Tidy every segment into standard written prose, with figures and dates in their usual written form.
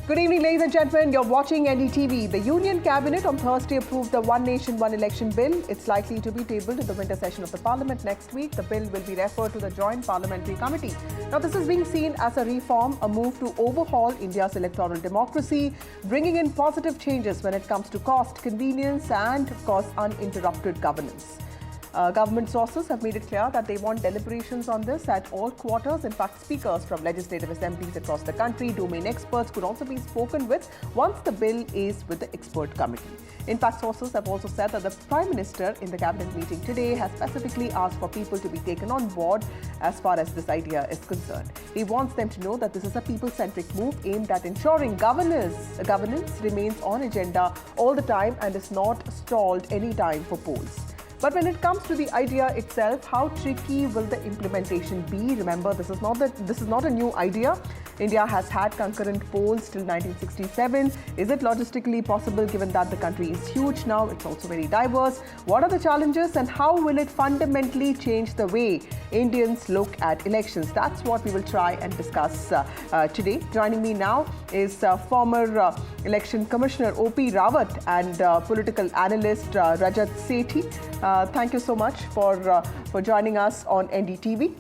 Good evening, ladies and gentlemen. You're watching NDTV. The Union Cabinet on Thursday approved the One Nation, One Election Bill. It's likely to be tabled in the winter session of the Parliament next week. The bill will be referred to the Joint Parliamentary Committee. Now, this is being seen as a reform, a move to overhaul India's electoral democracy, bringing in positive changes when it comes to cost, convenience and, of course, uninterrupted governance. Government sources have made it clear that they want deliberations on this at all quarters. In fact, speakers from legislative assemblies across the country, domain experts could also be spoken with once the bill is with the expert committee. In fact, sources have also said that the Prime Minister in the cabinet meeting today has specifically asked for people to be taken on board as far as this idea is concerned. He wants them to know that this is a people-centric move aimed at ensuring governance remains on agenda all the time and is not stalled any time for polls. But when it comes to the idea itself, how tricky will the implementation be? Remember, this is not a new idea. India has had concurrent polls till 1967. Is it logistically possible given that the country is huge now? It's also very diverse. What are the challenges and how will it fundamentally change the way Indians look at elections? That's what we will try and discuss today. Joining me now is former Election Commissioner O.P. Rawat and political analyst Rajat Sethi. Thank you so much for joining us on NDTV.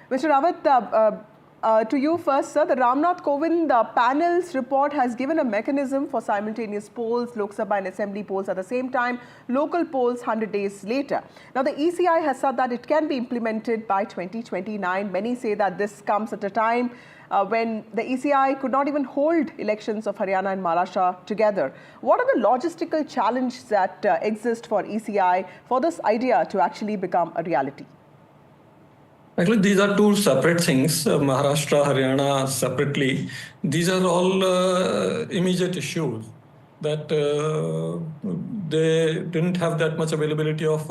Mr. Rawat, to you first, sir. The Ramnath Kovind panel's report has given a mechanism for simultaneous polls, Lok Sabha and Assembly polls at the same time, local polls 100 days later. Now, the ECI has said that it can be implemented by 2029. Many say that this comes at a time when the ECI could not even hold elections of Haryana and Maharashtra together. What are the logistical challenges that exist for ECI for this idea to actually become a reality? Actually, these are two separate things. Maharashtra, Haryana separately. These are all immediate issues that they didn't have that much availability of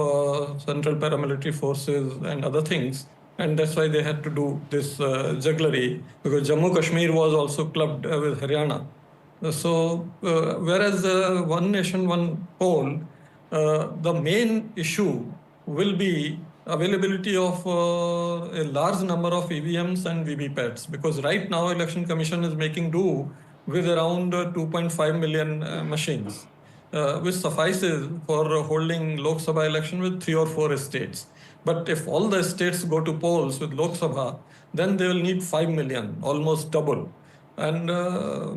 central paramilitary forces and other things. And that's why they had to do this jugglery, because Jammu Kashmir was also clubbed with Haryana. So whereas One Nation, One Poll, the main issue will be availability of a large number of EVMs and VVPATs, because right now Election Commission is making do with around 2.5 million machines, which suffices for holding Lok Sabha election with 3 or 4 states. But if all the states go to polls with Lok Sabha, then they will need 5 million, almost double. And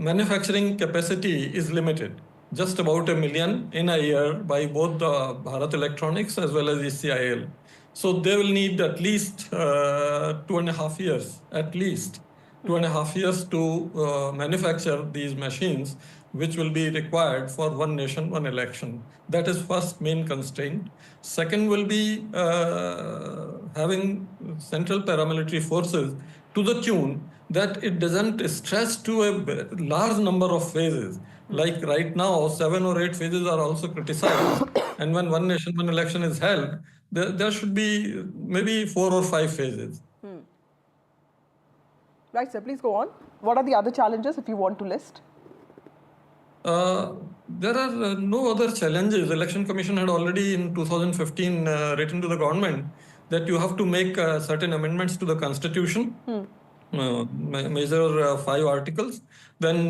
manufacturing capacity is limited, just about 1 million in a year by both the Bharat Electronics as well as ECIL. So they will need at least 2.5 years, at least 2.5 years to manufacture these machines, which will be required for One Nation, One Election. That is first main constraint. Second will be having central paramilitary forces to the tune that it doesn't stretch to a large number of phases. Like right now, 7 or 8 phases are also criticized. And when One Nation, One Election is held, there should be maybe 4 or 5 phases. Right, sir. Please go on. What are the other challenges if you want to list? There are no other challenges. Election Commission had already in 2015 written to the government that you have to make certain amendments to the Constitution, major 5 articles, then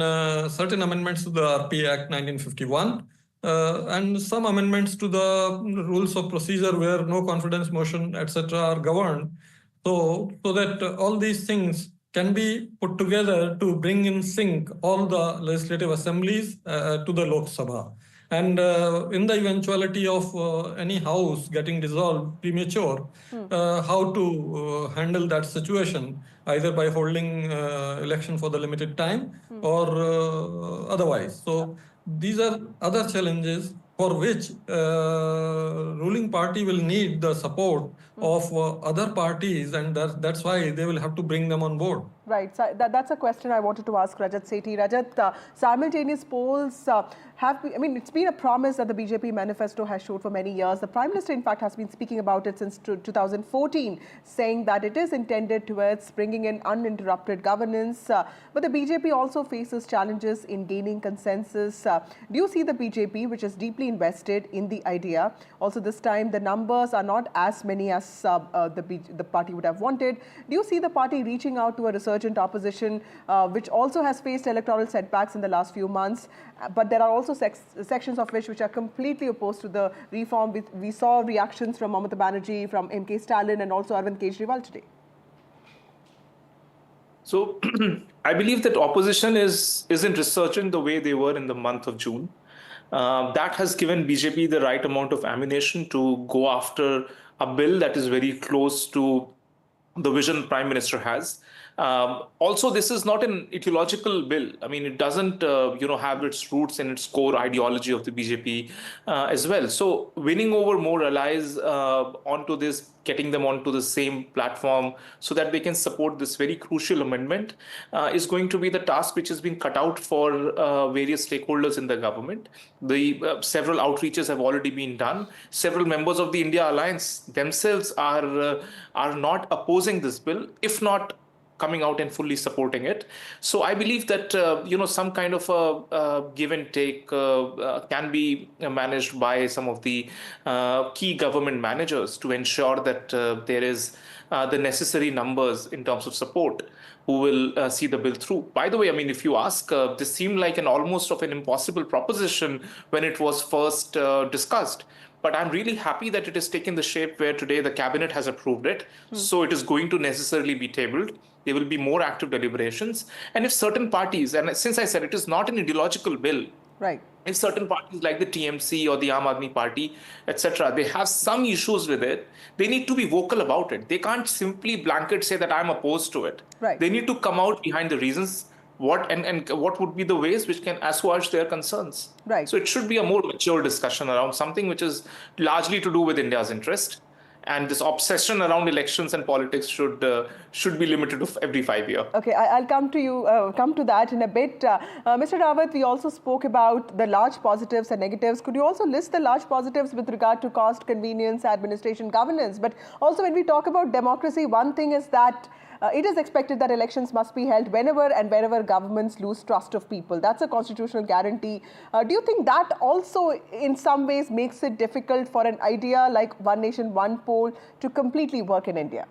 certain amendments to the RP Act 1951, and some amendments to the rules of procedure where no confidence motion, etc. are governed, so that all these things can be put together to bring in sync all the legislative assemblies to the Lok Sabha. And in the eventuality of any house getting dissolved premature, how to handle that situation, either by holding election for the limited time or otherwise. So these are other challenges for which ruling party will need the support of other parties, and that's why they will have to bring them on board. Right. So that's a question I wanted to ask Rajat Sethi. Rajat, simultaneous polls it's been a promise that the BJP manifesto has showed for many years. The Prime Minister, in fact, has been speaking about it since 2014, saying that it is intended towards bringing in uninterrupted governance. But the BJP also faces challenges in gaining consensus. Do you see the BJP, which is deeply invested in the idea? Also, this time, the numbers are not as many as the party would have wanted. Do you see the party reaching out to a resurgent opposition, which also has faced electoral setbacks in the last few months, but there are also sections of which are completely opposed to the reform? We saw reactions from Mamata Banerjee, from MK Stalin, and also Arvind Kejriwal today. So I believe that opposition isn't resurgent the way they were in the month of June. That has given BJP the right amount of ammunition to go after a bill that is very close to the vision Prime Minister has. Also, this is not an ideological bill. I mean, it doesn't, have its roots in its core ideology of the BJP as well. So, winning over more allies onto this, getting them onto the same platform so that they can support this very crucial amendment is going to be the task which has been cut out for various stakeholders in the government. The several outreaches have already been done. Several members of the India Alliance themselves are not opposing this bill, if not coming out and fully supporting it. So I believe that, some kind of a give and take can be managed by some of the key government managers to ensure that there is the necessary numbers in terms of support who will see the bill through. By the way, I mean, if you ask, this seemed like an almost of an impossible proposition when it was first discussed. But I'm really happy that it has taken the shape where today the cabinet has approved it. So it is going to necessarily be tabled. There will be more active deliberations. And if certain parties, and since I said it is not an ideological bill, right, if certain parties like the TMC or the Aam Aadmi Party, etc., they have some issues with it, they need to be vocal about it. They can't simply blanket say that I'm opposed to it. Right. They need to come out behind the reasons what would be the ways which can assuage their concerns. Right. So it should be a more mature discussion around something which is largely to do with India's interest. And this obsession around elections and politics should be limited to every 5 years. Okay, I'll come to you, come to that in a bit. Mr. Rawat, we also spoke about the large positives and negatives. Could you also list the large positives with regard to cost, convenience, administration, governance? But also when we talk about democracy, one thing is that it is expected that elections must be held whenever and wherever governments lose trust of people. That's a constitutional guarantee. Do you think that also in some ways makes it difficult for an idea like one nation, one poll to completely work in India?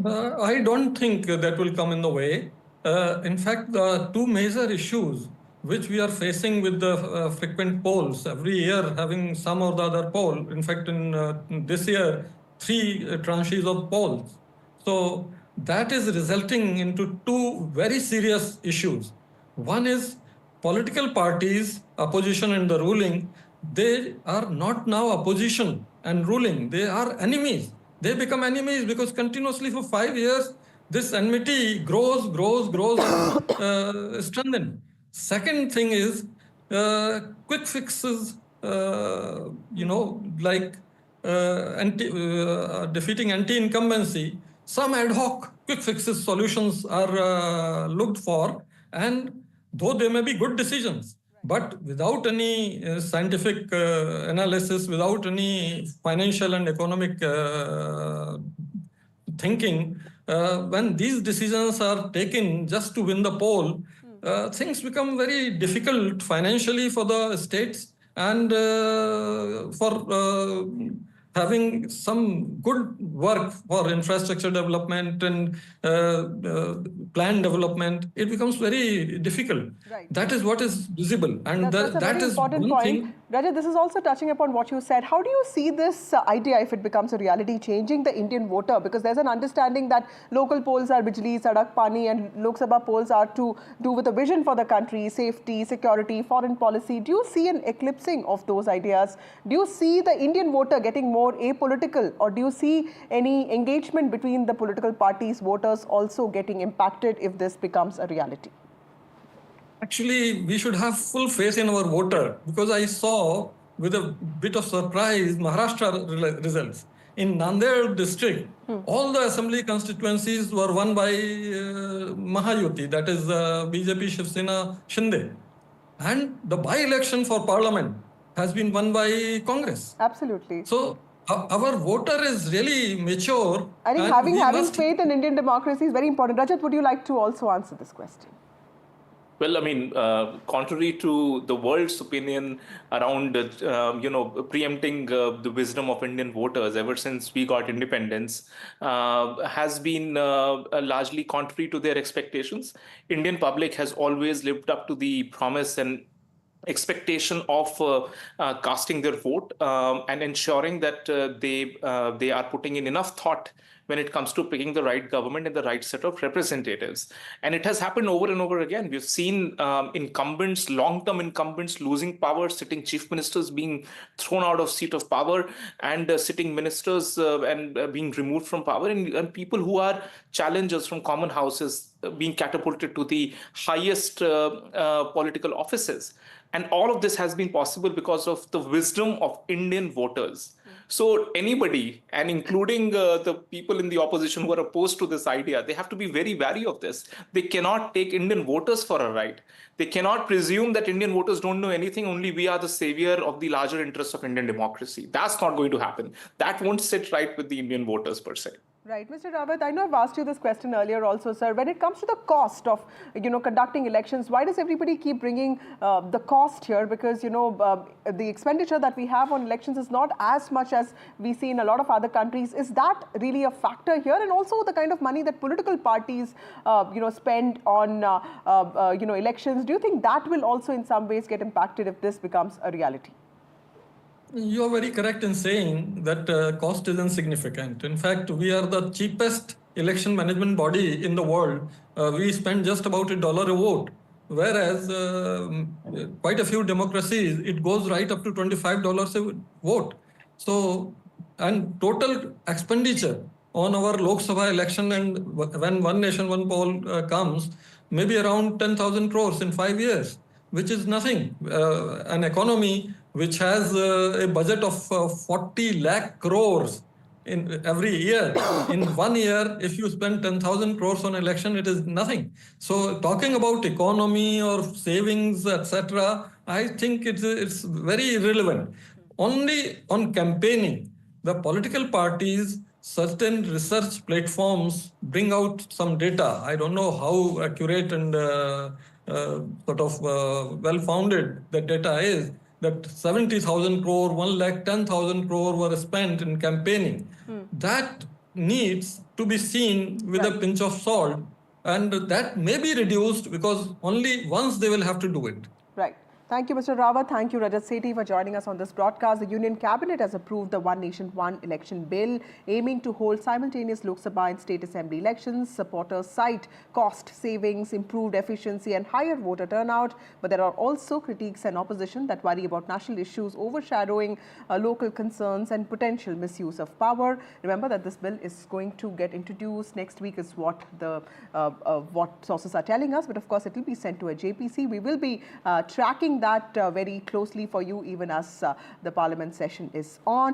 I don't think that will come in the way. In fact, the two major issues which we are facing with the frequent polls, every year having some or the other poll, in fact, in this year, 3 tranches of polls. So that is resulting into two very serious issues. One is political parties, opposition and the ruling, they are not now opposition and ruling. They are enemies. They become enemies because continuously for 5 years, this enmity grows and strengthens. Second thing is quick fixes, like defeating anti-incumbency. Some ad hoc quick fixes solutions are looked for, and though they may be good decisions, but without any scientific analysis, without any financial and economic thinking, when these decisions are taken just to win the poll, things become very difficult financially for the states and for having some good work for infrastructure development and plan development, it becomes very difficult. Right. That is what is visible. And that's a that very is important one point. thing. Rajat, this is also touching upon what you said. How do you see this idea, if it becomes a reality, changing the Indian voter? Because there's an understanding that local polls are bijli, sadak, pani, and Lok Sabha polls are to do with a vision for the country, safety, security, foreign policy. Do you see an eclipsing of those ideas? Do you see the Indian voter getting more apolitical? Or do you see any engagement between the political parties' voters also getting impacted if this becomes a reality? Actually, we should have full faith in our voter, because I saw with a bit of surprise Maharashtra results. In Nanded district, all the assembly constituencies were won by Mahayuti, that is BJP Shiv Sena Shinde. And the by-election for parliament has been won by Congress. Absolutely. So our voter is really mature. I think and having faith in Indian democracy is very important. Rajat, would you like to also answer this question? Well, I mean, contrary to the world's opinion around, preempting the wisdom of Indian voters ever since we got independence, has been largely contrary to their expectations. Indian public has always lived up to the promise and expectation of casting their vote and ensuring that they are putting in enough thought when it comes to picking the right government and the right set of representatives. And it has happened over and over again. We've seen incumbents, long-term incumbents losing power, sitting chief ministers being thrown out of seat of power, and sitting ministers and being removed from power, and people who are challengers from common houses being catapulted to the highest political offices. And all of this has been possible because of the wisdom of Indian voters. So anybody, and including the people in the opposition who are opposed to this idea, they have to be very wary of this. They cannot take Indian voters for a ride. They cannot presume that Indian voters don't know anything, only we are the savior of the larger interests of Indian democracy. That's not going to happen. That won't sit right with the Indian voters per se. Right. Mr. Rawat, I know I've asked you this question earlier also, sir. When it comes to the cost of, conducting elections, why does everybody keep bringing the cost here? Because, the expenditure that we have on elections is not as much as we see in a lot of other countries. Is that really a factor here? And also the kind of money that political parties, spend on, elections. Do you think that will also in some ways get impacted if this becomes a reality? You are very correct in saying that cost is insignificant. In fact, we are the cheapest election management body in the world. We spend just about $1 a vote, whereas quite a few democracies, it goes right up to $25 a vote. So, and total expenditure on our Lok Sabha election, and when One Nation, One Poll comes, maybe around 10,000 crores in 5 years, which is nothing. An economy which has a budget of 40 lakh crores in every year. In 1 year, if you spend 10,000 crores on election, it is nothing. So talking about economy or savings, etc., I think it's very irrelevant. Only on campaigning, the political parties, certain research platforms bring out some data. I don't know how accurate and well-founded the data is, that 70,000 crore, 1,10,000 crore were spent in campaigning. That needs to be seen with a pinch of salt, and that may be reduced because only once they will have to do it. Right. Thank you, Mr. Rawat. Thank you, Rajat Sethi, for joining us on this broadcast. The Union Cabinet has approved the One Nation, One Election Bill, aiming to hold simultaneous Lok Sabha and State Assembly elections. Supporters cite cost savings, improved efficiency and higher voter turnout. But there are also critiques and opposition that worry about national issues overshadowing local concerns and potential misuse of power. Remember that this bill is going to get introduced next week is what the what sources are telling us. But of course, it will be sent to a JPC. We will be tracking that very closely for you even as the Parliament session is on.